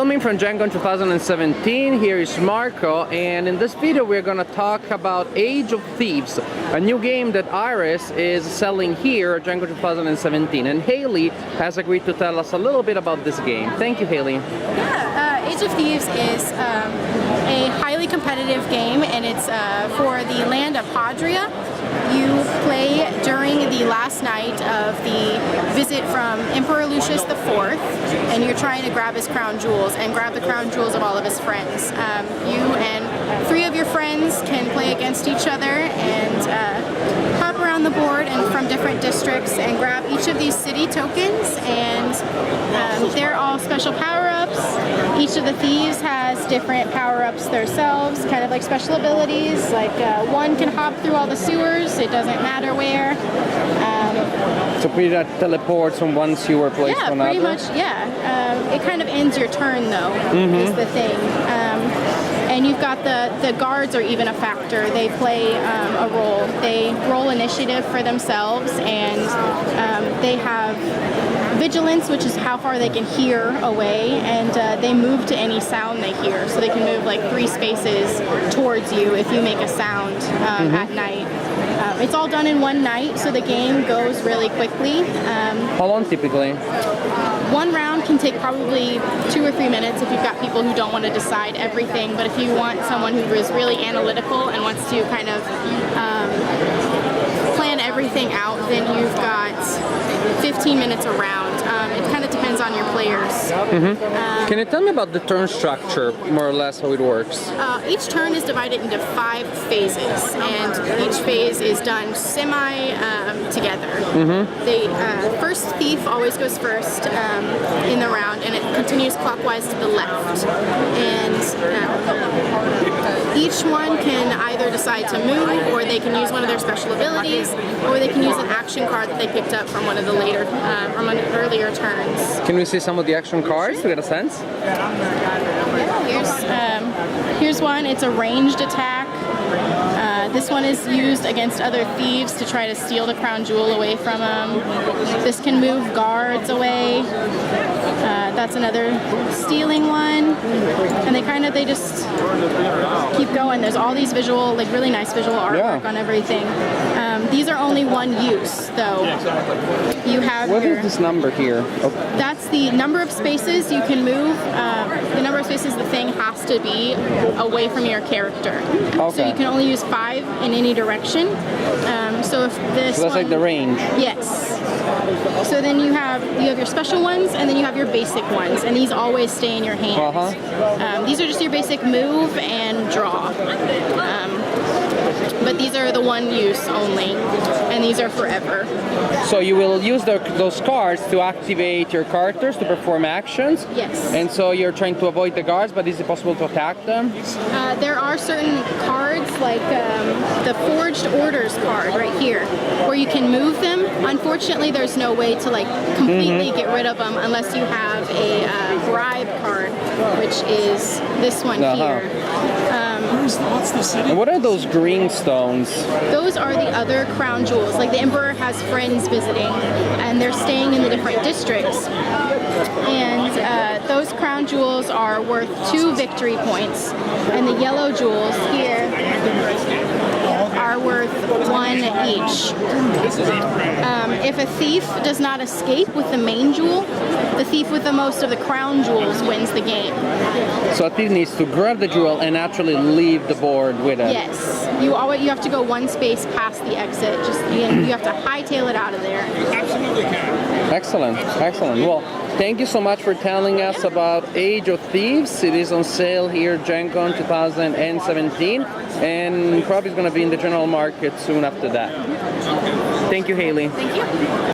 filming from GenCon 2017. Here is Marco, and in this video we're gonna talk about Age of Thieves, a new game that Iris is selling here at GenCon 2017. And Haley has agreed to tell us a little bit about this game. Thank you, Haley. Yeah, Age of Thieves is a highly competitive game, and it's for the land of Hadria. You play during the last night of the visit from Emperor Lucius IV, and you're trying to grab his crown jewels and grab the crown jewels of all of his friends. You and 3 of your friends can play against each other and hop around the board and from different districts and grab each of these city tokens, and they're all special power-ups. Each of the thieves has different power-ups themselves, kind of like special abilities, like one can hop through all the sewers, it doesn't matter where. So pretty much teleports from one sewer place to another? Yeah, pretty much, yeah. It kind of ends your turn though, is the thing. And you've got the guards are even a factor. They play a role. They roll initiative for themselves, and they have vigilance, which is how far they can hear away, and they move to any sound they hear. So they can move like 3 spaces towards you if you make a sound at night. It's all done in one night, so the game goes really quickly. How long typically? One round can take probably 2 or 3 minutes if you've got people who don't want to decide everything, but if you want someone who is really analytical and wants to kind of plan everything out, then you've got 15 minutes a round. It kind of depends on your players. Can you tell me about the turn structure, more or less how it works? Each turn is divided into 5 phases, and each phase is done semi-together. The first thief always goes first in the round, and it continues clockwise to the left. And each one can either decide to move, or they can use one of their special abilities, or they can use an action card that they picked up from one of the later, from an earlier turns. Can we see some of the action cards to get a sense? Yeah, here's one. It's a ranged attack. This one is used against other thieves to try to steal the crown jewel away from them. This can move guards away. That's another stealing one. And they just keep going. There's all these visual, like really nice visual artwork on everything. These are only one use, though. You have What is this number here? That's the number of spaces you can move. The number of spaces the thing has to be away from your character. So you can only use 5 in any direction. So if this So that's like the range? Yes. So then you have your special ones, and then you have your basic ones, and these always stay in your hand. These are just your basic move and draw. But these are the one use only, and these are forever. So you will use those cards to activate your characters to perform actions? Yes. And so you're trying to avoid the guards, but is it possible to attack them? There are certain cards, like the Forged Orders card right here, where you can move them. Unfortunately, there's no way to like completely get rid of them unless you have a bribe card, which is this one here. And what are those green stones? Those are the other crown jewels. Like the Emperor has friends visiting, and they're staying in the different districts. And those crown jewels are worth 2 victory points, and the yellow jewels here are worth 1 each. If a thief does not escape with the main jewel, the thief with the most of the crown jewels wins the game. So a thief needs to grab the jewel and actually leave the board with it. Yes. You have to go 1 space past the exit. You have to hightail it out of there. Absolutely can. Excellent, excellent. Well, thank you so much for telling us about Age of Thieves. It is on sale here at GenCon 2017, and probably is going to be in the general market soon after that. Thank you, Haley. Thank you.